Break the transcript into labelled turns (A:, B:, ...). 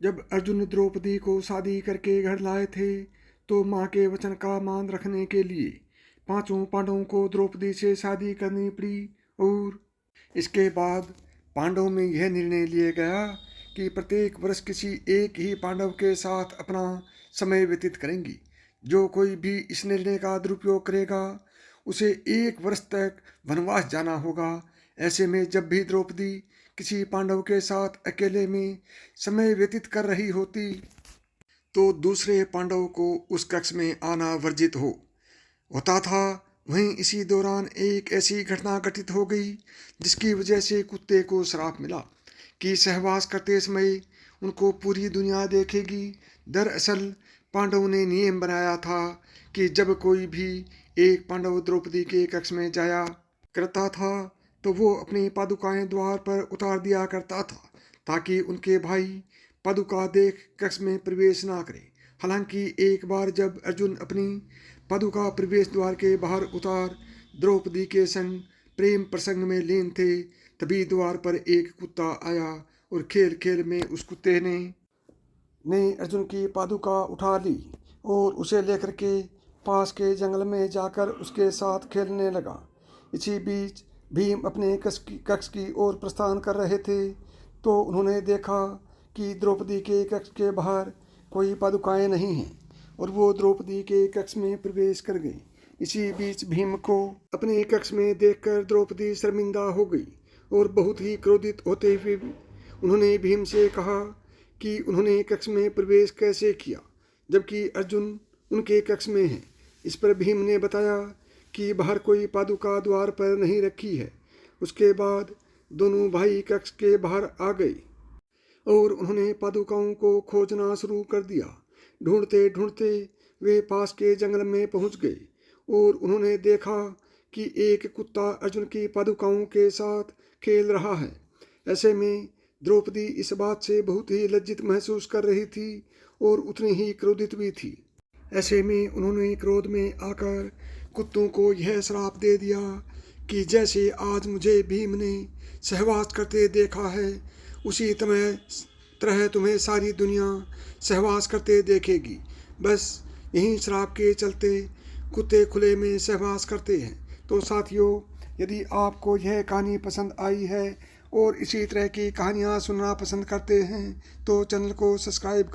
A: जब अर्जुन द्रौपदी को शादी करके घर लाए थे तो माँ के वचन का मान रखने के लिए पांचों पांडवों को द्रौपदी से शादी करनी पड़ी। और इसके बाद पांडवों में यह निर्णय लिया गया कि प्रत्येक वर्ष किसी एक ही पांडव के साथ अपना समय व्यतीत करेंगी। जो कोई भी इस निर्णय का दुरुपयोग करेगा उसे 1 वर्ष तक वनवास जाना होगा। ऐसे में जब भी द्रौपदी किसी पांडव के साथ अकेले में समय व्यतीत कर रही होती तो दूसरे पांडव को उस कक्ष में आना वर्जित होता था। वहीं इसी दौरान एक ऐसी घटना घटित हो गई जिसकी वजह से कुत्ते को श्राप मिला कि सहवास करते समय उनको पूरी दुनिया देखेगी। दरअसल पांडवों ने नियम बनाया था कि जब कोई भी एक पांडव द्रौपदी के कक्ष में जाया करता था तो वो अपनी पादुकाएं द्वार पर उतार दिया करता था ताकि उनके भाई पादुका देख कक्ष में प्रवेश ना करे। हालांकि एक बार जब अर्जुन अपनी पादुका प्रवेश द्वार के बाहर उतार द्रौपदी के संग प्रेम प्रसंग में लीन थे, तभी द्वार पर एक कुत्ता आया और खेल खेल में उस कुत्ते ने अर्जुन की पादुका उठा ली और उसे लेकर के पास के जंगल में जाकर उसके साथ खेलने लगा। इसी बीच भीम अपने कक्ष की ओर प्रस्थान कर रहे थे तो उन्होंने देखा कि द्रौपदी के कक्ष के बाहर कोई पादुकाएं नहीं हैं और वो द्रौपदी के कक्ष में प्रवेश कर गई। इसी बीच भीम को अपने कक्ष में देखकर द्रौपदी शर्मिंदा हो गई और बहुत ही क्रोधित होते हुए उन्होंने भीम से कहा कि उन्होंने कक्ष में प्रवेश कैसे किया जबकि अर्जुन उनके कक्ष में है। इस पर भीम ने बताया कि बाहर कोई पादुका द्वार पर नहीं रखी है। उसके बाद दोनों भाई कक्ष के बाहर आ गए और उन्होंने पादुकाओं को खोजना शुरू कर दिया। ढूंढते ढूंढते वे पास के जंगल में पहुंच गए और उन्होंने देखा कि एक कुत्ता अर्जुन की पादुकाओं के साथ खेल रहा है। ऐसे में द्रौपदी इस बात से बहुत ही लज्जित महसूस कर रही थी और उतनी ही क्रोधित भी थी। ऐसे में उन्होंने क्रोध में आकर कुत्तों को यह श्राप दे दिया कि जैसे आज मुझे भीम ने सहवास करते देखा है उसी तरह तुम्हें सारी दुनिया सहवास करते देखेगी। बस यही श्राप के चलते कुत्ते खुले में सहवास करते हैं। तो साथियों, यदि आपको यह कहानी पसंद आई है और इसी तरह की कहानियाँ सुनना पसंद करते हैं तो चैनल को सब्सक्राइब